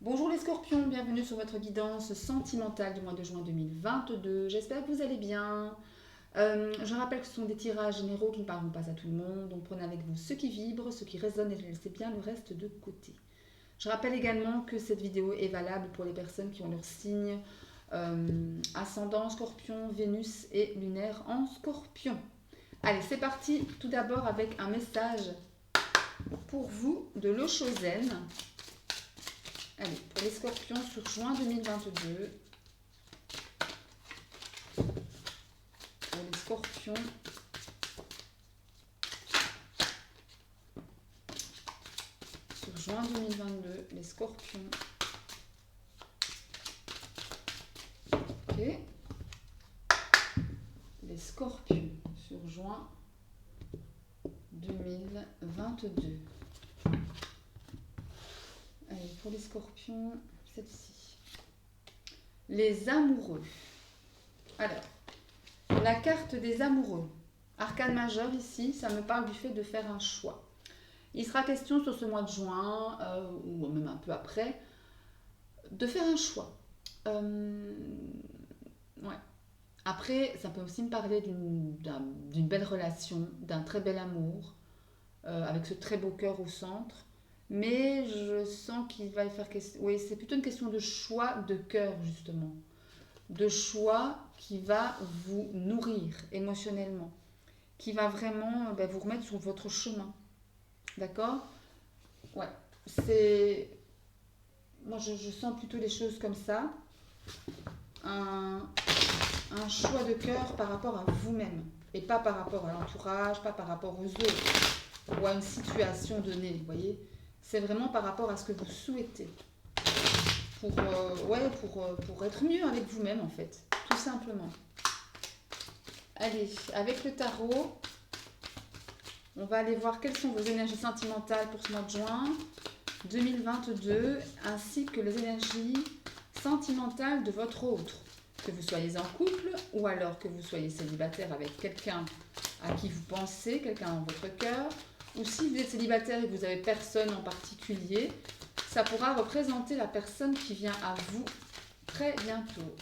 Bonjour les scorpions, bienvenue sur votre guidance sentimentale du mois de juin 2022. J'espère que vous allez bien. Je rappelle que ce sont des tirages généraux qui ne parleront pas à tout le monde, donc prenez avec vous ce qui vibre, ce qui résonne et laissez bien le reste de côté. Je rappelle également que cette vidéo est valable pour les personnes qui ont leur signe ascendant scorpion, Vénus et lunaire en scorpion. Allez, c'est parti. Tout d'abord avec un message pour vous de l'Oshozène. Allez, pour les scorpions sur juin 2022. Pour les scorpions. Sur juin 2022, les scorpions. Ok. Les scorpions sur juin 2022. Allez, pour les scorpions, celle-ci. Les amoureux. Alors, la carte des amoureux. Arcane majeur ici, ça me parle du fait de faire un choix. Il sera question sur ce mois de juin, ou même un peu après, de faire un choix. Ouais. Après, ça peut aussi me parler d'une belle relation, d'un très bel amour, avec ce très beau cœur au centre. Mais je sens qu'il va y faire question. Oui, c'est plutôt une question de choix de cœur, justement. De choix qui va vous nourrir émotionnellement, qui va vraiment vous remettre sur votre chemin. D'accord. Ouais. C'est. Moi, je sens plutôt les choses comme ça. Un, un choix de cœur par rapport à vous-même. Et pas par rapport à l'entourage, pas par rapport aux autres. Ou à une situation donnée, vous voyez. C'est vraiment par rapport à ce que vous souhaitez. Pour être mieux avec vous-même, en fait. Tout simplement. Allez, avec le tarot, on va aller voir quelles sont vos énergies sentimentales pour ce mois de juin 2022, ainsi que les énergies sentimentales de votre autre. Que vous soyez en couple ou alors que vous soyez célibataire avec quelqu'un à qui vous pensez, quelqu'un dans votre cœur, ou si vous êtes célibataire et que vous n'avez personne en particulier, ça pourra représenter la personne qui vient à vous très bientôt.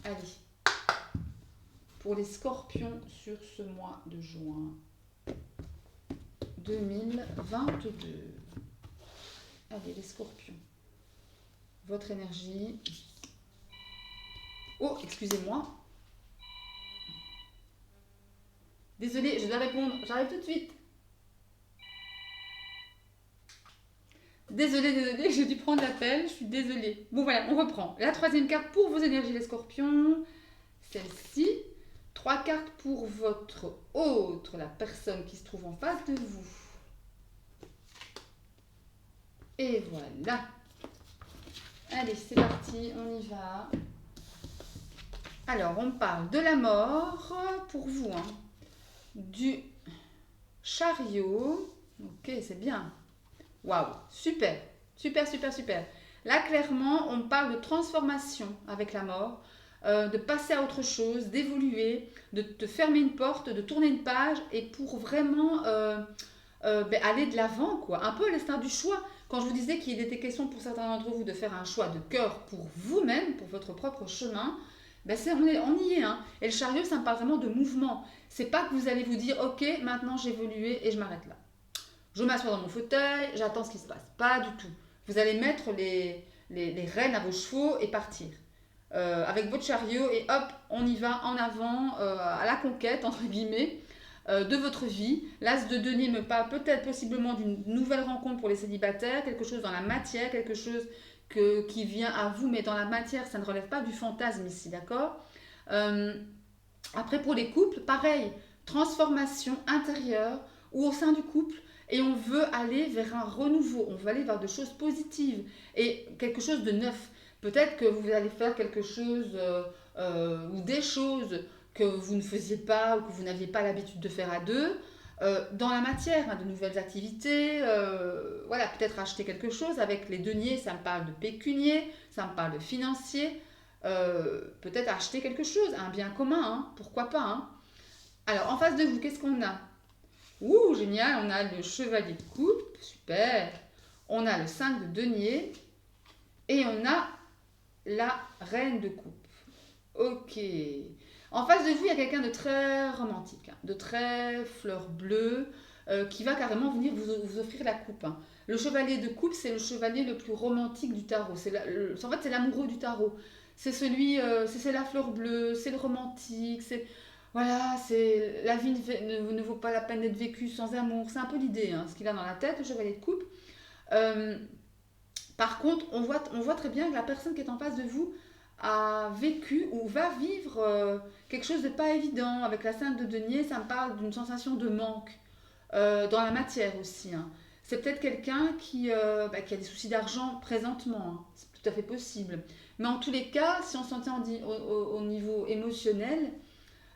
Allez, pour les scorpions sur ce mois de juin 2022. Allez, les scorpions. Votre énergie. Oh, excusez-moi. Désolée, je dois répondre. J'arrive tout de suite. Désolée, j'ai dû prendre l'appel. Je suis désolée. Bon, voilà, on reprend. La troisième carte pour vos énergies, les scorpions. Celle-ci. 3 cartes pour votre autre, la personne qui se trouve en face de vous. Et voilà. Allez, c'est parti, on y va. Alors, on parle de la mort pour vous. Du chariot. Ok, c'est bien. Waouh, super, super, super, super. Là, clairement, on parle de transformation avec la mort, de passer à autre chose, d'évoluer, de fermer une porte, de tourner une page et pour vraiment aller de l'avant, quoi. Un peu à l'instar du choix. Quand je vous disais qu'il était question pour certains d'entre vous de faire un choix de cœur pour vous-même, pour votre propre chemin, on y est. Hein. Et le chariot, ça me parle vraiment de mouvement. C'est pas que vous allez vous dire, ok, maintenant j'ai évolué et je m'arrête là. Je m'assois dans mon fauteuil, j'attends ce qui se passe. Pas du tout. Vous allez mettre les rênes à vos chevaux et partir. Avec votre chariot et hop, on y va en avant à la conquête, entre guillemets, de votre vie. L'as de denier me parle peut-être possiblement d'une nouvelle rencontre pour les célibataires, quelque chose dans la matière, quelque chose qui vient à vous, mais dans la matière, ça ne relève pas du fantasme ici, d'accord. Euh, Après, pour les couples, pareil, transformation intérieure ou au sein du couple, et on veut aller vers un renouveau, on veut aller vers des choses positives et quelque chose de neuf. Peut-être que vous allez faire quelque chose ou des choses que vous ne faisiez pas ou que vous n'aviez pas l'habitude de faire à deux. Dans la matière, de nouvelles activités, voilà, peut-être acheter quelque chose. Avec les deniers, ça me parle de pécunier, ça me parle de financier. Peut-être acheter quelque chose, un bien commun, hein, pourquoi pas. Hein. Alors, en face de vous, qu'est-ce qu'on a? Ouh, génial, on a le chevalier de coupe, super. On a le 5 de denier Et on a la reine de coupe. Ok. En face de vous, il y a quelqu'un de très romantique, hein, de très fleur bleue, qui va carrément venir vous offrir la coupe, hein. Le chevalier de coupe, c'est le chevalier le plus romantique du tarot. En fait, c'est l'amoureux du tarot. C'est celui, c'est la fleur bleue, c'est le romantique, voilà, c'est la vie ne vaut pas la peine d'être vécue sans amour. C'est un peu l'idée, hein, ce qu'il a dans la tête, le chevalier de coupe. Euh, Par contre, on voit très bien que la personne qui est en face de vous a vécu ou va vivre quelque chose de pas évident. Avec la Sainte de Denier, ça me parle d'une sensation de manque dans la matière aussi, hein. C'est peut-être quelqu'un qui a des soucis d'argent présentement, hein. C'est tout à fait possible. Mais en tous les cas, si on s'entend au niveau émotionnel,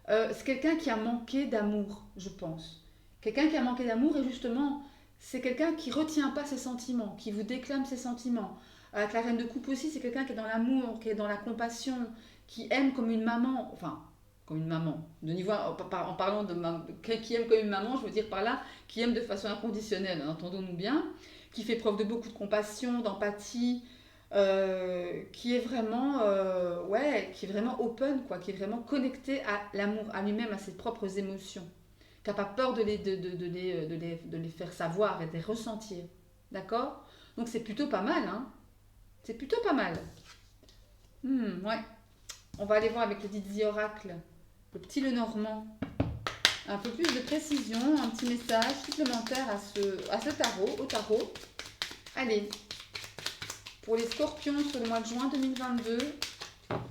c'est quelqu'un qui a manqué d'amour, je pense. Quelqu'un qui a manqué d'amour et justement, c'est quelqu'un qui retient pas ses sentiments, qui vous déclame ses sentiments. Avec la reine de coupe aussi, c'est quelqu'un qui est dans l'amour, qui est dans la compassion, qui aime comme une maman, enfin, comme une maman, de niveau, en parlant qui aime comme une maman, je veux dire par là, qui aime de façon inconditionnelle, hein, entendons-nous bien, qui fait preuve de beaucoup de compassion, d'empathie, qui est vraiment, ouais, qui est vraiment open, quoi, qui est vraiment connecté à l'amour, à lui-même, à ses propres émotions, qui n'a pas peur de les faire savoir et de les ressentir. D'accord? Donc c'est plutôt pas mal, hein? C'est plutôt pas mal. Ouais. On va aller voir avec le Didier Oracle, le petit Lenormand. Un peu plus de précision, un petit message supplémentaire à ce tarot, au tarot. Allez, pour les scorpions sur le mois de juin 2022,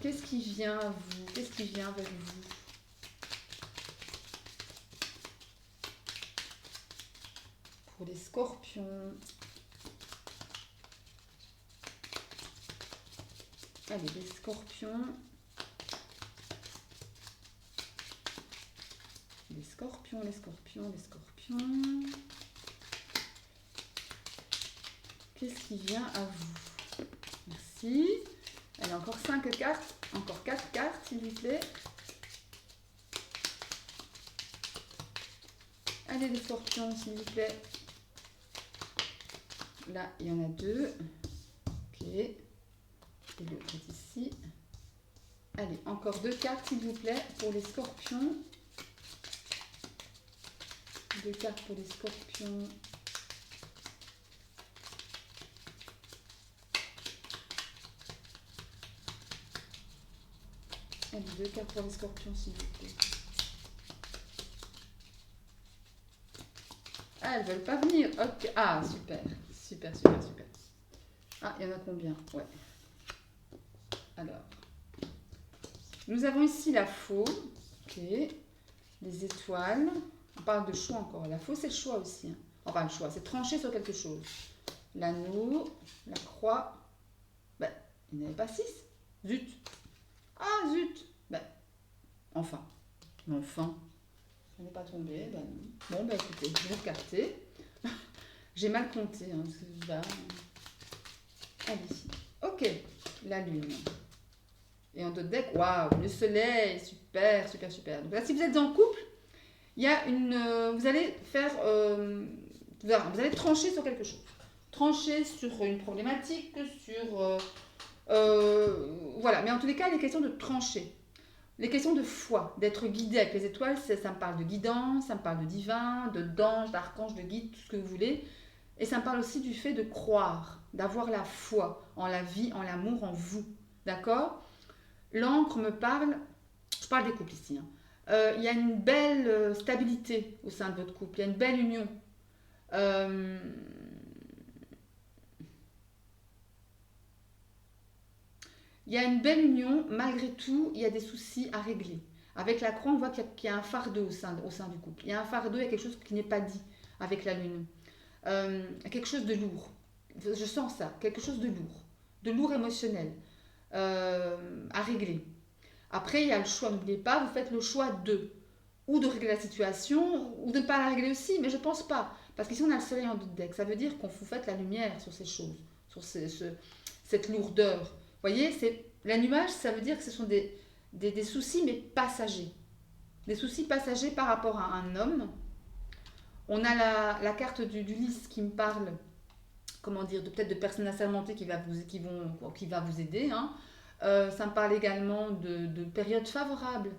qu'est-ce qui vient à vous? Qu'est-ce qui vient vers vous? Pour les scorpions. Allez, les scorpions. Les scorpions, les scorpions, les scorpions. Qu'est-ce qui vient à vous? Merci. Allez, encore 5 cartes. Encore 4 cartes, s'il vous plaît. Allez, les scorpions, s'il vous plaît. Là, il y en a 2. Ok. Et l'autre est ici. Allez, encore 2 cartes, s'il vous plaît, pour les scorpions. 2 cartes pour les scorpions. Allez, 2 cartes pour les scorpions, s'il vous plaît. Ah, elles veulent pas venir. Ok. Ah, super. Super, super, super. Ah, il y en a combien? Ouais. Alors. Nous avons ici la faux. Ok. Les étoiles. On parle de choix encore. La faux, c'est le choix aussi, hein. Enfin, le choix, c'est trancher sur quelque chose. L'anneau, la croix. Ben, il n'y en avait pas 6. Zut. Ah, zut. Ben, enfin. Mais enfin. Ça n'est pas tombé. Ben, non. Bon, ben écoutez, je vais recarter. J'ai mal compté, hein, parce que là... Allez. Ok. La lune. Et en d'autres deck, waouh, le soleil. Super, super, super. Donc là, si vous êtes en couple, il y a vous allez faire... vous allez trancher sur quelque chose. Trancher sur une problématique, sur... voilà, mais en tous les cas, il est question de trancher. Les questions de foi, d'être guidé avec les étoiles, ça me parle de guidance, ça me parle de divin, d'ange, d'archange, de guide, tout ce que vous voulez. Et ça me parle aussi du fait de croire, d'avoir la foi en la vie, en l'amour, en vous. D'accord? L'encre me parle, je parle des couples ici, hein. Il y a une belle stabilité au sein de votre couple, il y a une belle union. Euh, Il y a une belle union, malgré tout, il y a des soucis à régler. Avec la croix, on voit qu'il y a un fardeau au sein du couple. Il y a un fardeau, il y a quelque chose qui n'est pas dit avec la lune. Quelque chose de lourd. Je sens ça, quelque chose de lourd émotionnel, à régler. Après, il y a le choix, n'oubliez pas, vous faites le choix ou de régler la situation, ou de ne pas la régler aussi, mais je ne pense pas. Parce qu'ici, on a le soleil en deck, ça veut dire qu'on vous fait la lumière sur ces choses, sur cette lourdeur. Vous voyez, la nuage, ça veut dire que ce sont des soucis, mais passagers. Des soucis passagers par rapport à un homme. On a la carte du lys qui me parle comment dire, peut-être de personnes assermentées qui va vous aider, hein. Ça me parle également de périodes favorables.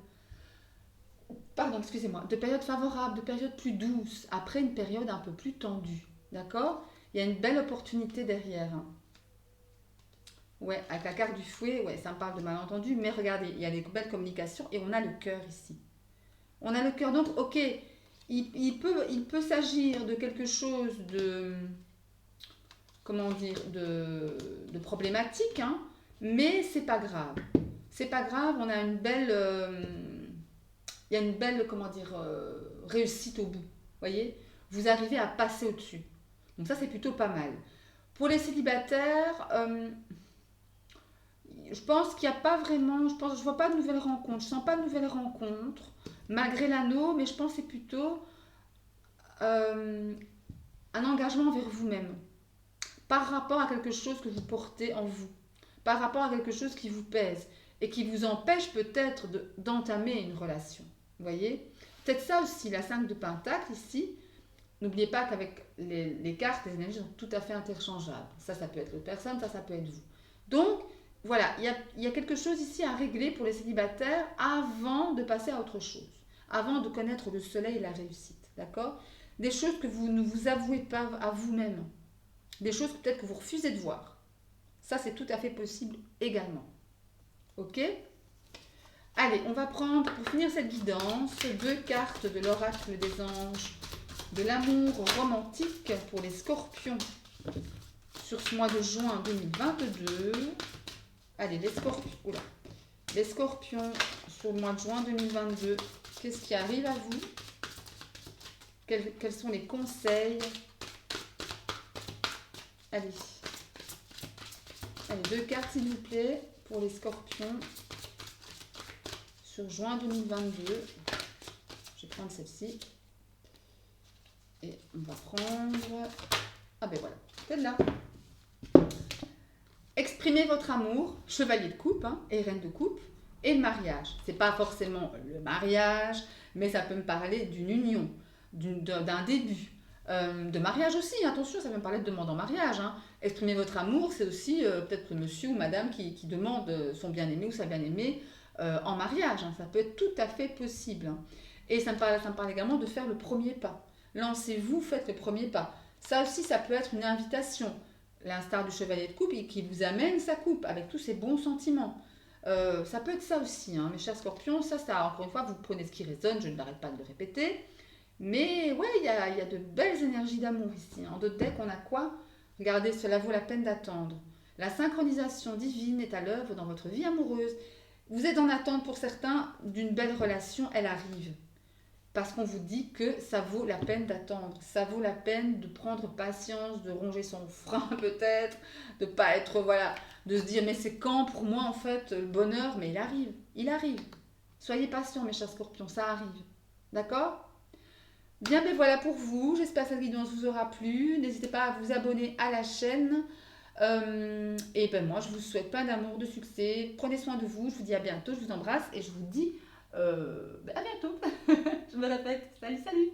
Pardon, excusez-moi, de périodes favorables, de périodes plus douces, après une période un peu plus tendue. D'accord? Il y a une belle opportunité derrière, hein. Ouais, avec la carte du fouet, ouais, ça me parle de malentendu, mais regardez, il y a des belles communications et on a le cœur ici. On a le cœur, donc ok, il peut s'agir de quelque chose de, comment dire, de problématique, hein, mais c'est pas grave. C'est pas grave, on a une belle, il y a une belle, comment dire, réussite au bout. Voyez, vous arrivez à passer au-dessus. Donc ça, c'est plutôt pas mal. Pour les célibataires, je pense qu'il n'y a pas vraiment, je vois pas de nouvelles rencontres, je sens pas de nouvelles rencontres, malgré l'anneau, mais je pense que c'est plutôt euh, un engagement envers vous-même, par rapport à quelque chose que vous portez en vous, par rapport à quelque chose qui vous pèse et qui vous empêche peut-être d'entamer une relation. Vous voyez? Peut-être ça aussi, la 5 de Pentacle ici. N'oubliez pas qu'avec les cartes, les énergies sont tout à fait interchangeables. Ça peut être l'autre personne, ça peut être vous. Donc, voilà, il y a quelque chose ici à régler pour les célibataires avant de passer à autre chose, avant de connaître le soleil et la réussite, d'accord? Des choses que vous ne vous avouez pas à vous-même, des choses peut-être que vous refusez de voir. Ça, c'est tout à fait possible également. Ok? Allez, on va prendre, pour finir cette guidance, 2 cartes de l'oracle des anges de l'amour romantique pour les scorpions sur ce mois de juin 2022. Allez, les scorpions sur le mois de juin 2022, qu'est-ce qui arrive à vous? Quels sont les conseils? Allez. Allez, 2 cartes s'il vous plaît pour les scorpions sur juin 2022. Je vais prendre celle-ci. Et on va prendre... Ah ben voilà, c'est là. Exprimez votre amour, chevalier de coupe, hein, et reine de coupe, et le mariage. C'est pas forcément le mariage, mais ça peut me parler d'une union, d'un début. De mariage aussi, attention, ça peut me parler de demande en mariage, hein. Exprimer votre amour, c'est aussi peut-être monsieur ou madame qui demande son bien-aimé ou sa bien-aimée en mariage, hein. Ça peut être tout à fait possible, hein. Et ça me parle également de faire le premier pas. Lancez-vous, faites le premier pas. Ça aussi, ça peut être une invitation. L'instar du chevalier de coupe qui vous amène sa coupe avec tous ses bons sentiments. Ça peut être ça aussi, hein, mes chers scorpions. Ça, encore une fois, vous prenez ce qui résonne, je n'arrête pas de le répéter. Mais ouais, il y a de belles énergies d'amour ici. En d'autres decks, on a quoi? Regardez, cela vaut la peine d'attendre. La synchronisation divine est à l'œuvre dans votre vie amoureuse. Vous êtes en attente pour certains d'une belle relation, elle arrive. Parce qu'on vous dit que ça vaut la peine d'attendre, ça vaut la peine de prendre patience, de ronger son frein peut-être, de pas être, voilà, de se dire mais c'est quand pour moi en fait le bonheur, mais il arrive. Soyez patients mes chers scorpions, ça arrive. D'accord? Bien, ben voilà pour vous, j'espère que cette guidance vous aura plu, n'hésitez pas à vous abonner à la chaîne. Et ben moi je vous souhaite plein d'amour, de succès, prenez soin de vous, je vous dis à bientôt, je vous embrasse et je vous dis à bientôt. Je me répète, salut, salut.